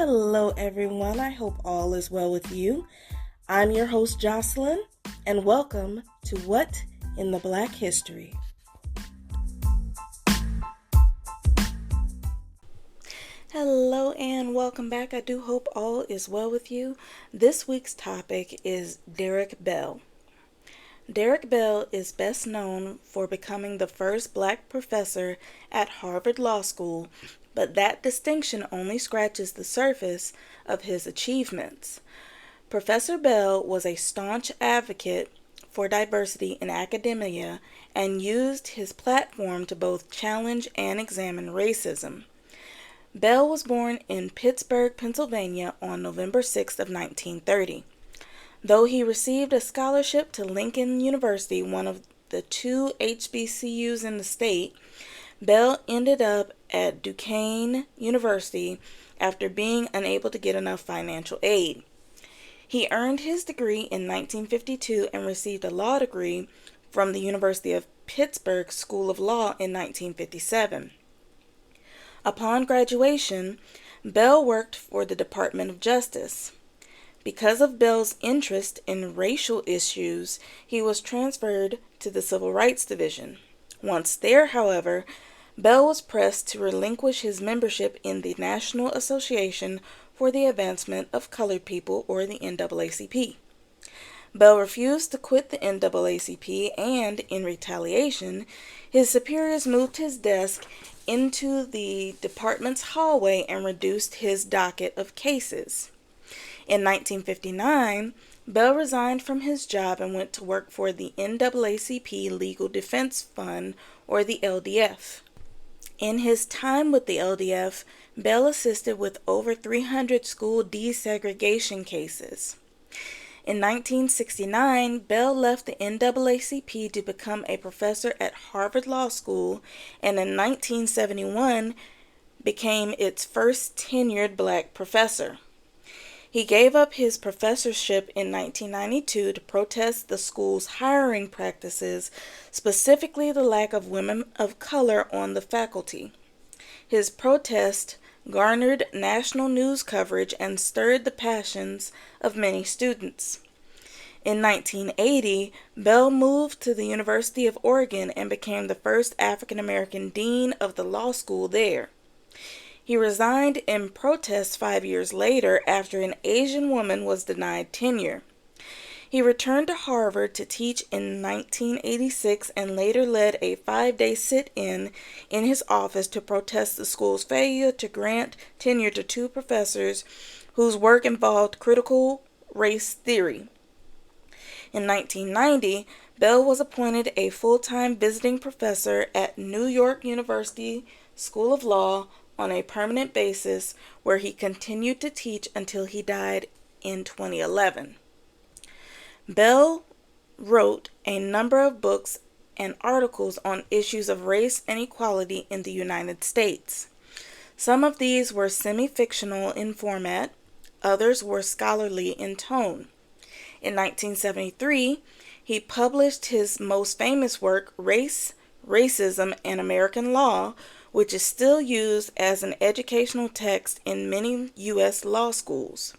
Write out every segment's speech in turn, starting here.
Hello everyone, I hope all is well with you. I'm your host Jocelyn, and welcome to What in the Black History. Hello and welcome back. I do hope all is well with you. This week's topic is Derrick Bell. Derrick Bell is best known for becoming the first black professor at Harvard Law School, but that distinction only scratches the surface of his achievements. Professor Bell was a staunch advocate for diversity in academia and used his platform to both challenge and examine racism. Bell was born in Pittsburgh, Pennsylvania on November 6th of 1930. Though he received a scholarship to Lincoln University, one of the two HBCUs in the state, Bell ended up at Duquesne University after being unable to get enough financial aid. He earned his degree in 1952 and received a law degree from the University of Pittsburgh School of Law in 1957. Upon graduation, Bell worked for the Department of Justice. Because of Bell's interest in racial issues, he was transferred to the Civil Rights Division. Once there, however, Bell was pressed to relinquish his membership in the National Association for the Advancement of Colored People, or the NAACP. Bell refused to quit the NAACP, and in retaliation, his superiors moved his desk into the department's hallway and reduced his docket of cases. In 1959, Bell resigned from his job and went to work for the NAACP Legal Defense Fund, or the LDF. In his time with the LDF, Bell assisted with over 300 school desegregation cases. In 1969, Bell left the NAACP to become a professor at Harvard Law School, and in 1971 became its first tenured black professor. He gave up his professorship in 1992 to protest the school's hiring practices, specifically the lack of women of color on the faculty. His protest garnered national news coverage and stirred the passions of many students. In 1980, Bell moved to the University of Oregon and became the first African American dean of the law school there. He resigned in protest 5 years later after an Asian woman was denied tenure. He returned to Harvard to teach in 1986 and later led a 5-day sit-in in his office to protest the school's failure to grant tenure to two professors whose work involved critical race theory. In 1990, Bell was appointed a full-time visiting professor at New York University School of Law on a permanent basis, where he continued to teach until he died in 2011. Bell wrote a number of books and articles on issues of race and equality in the United States. Some of these were semi-fictional in format, others were scholarly in tone. In 1973, he published his most famous work, Race, Racism, and American Law, which is still used as an educational text in many U.S. law schools.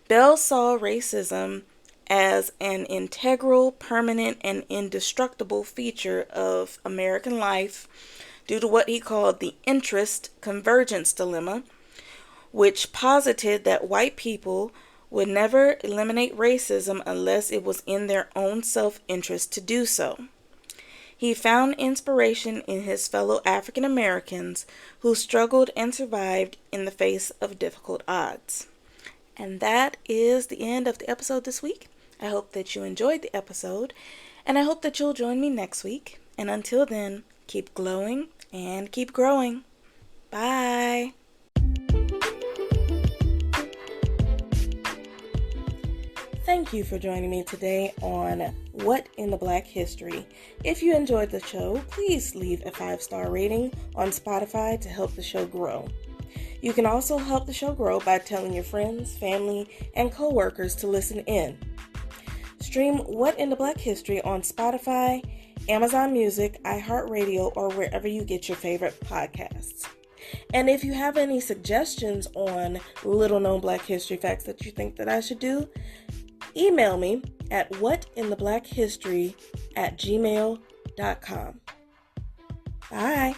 Bell saw racism as an integral, permanent, and indestructible feature of American life due to what he called the interest convergence dilemma, which posited that white people would never eliminate racism unless it was in their own self-interest to do so. He found inspiration in his fellow African Americans who struggled and survived in the face of difficult odds. And that is the end of the episode this week. I hope that you enjoyed the episode, and I hope that you'll join me next week. And until then, keep glowing and keep growing. Bye. Thank you for joining me today on What in the Black History. If you enjoyed the show, please leave a 5-star rating on Spotify to help the show grow. You can also help the show grow by telling your friends, family, and coworkers to listen in. Stream What in the Black History on Spotify, Amazon Music, iHeartRadio, or wherever you get your favorite podcasts. And if you have any suggestions on little known Black history facts that you think that I should do, email me at whatintheblackhistory@gmail.com. Bye.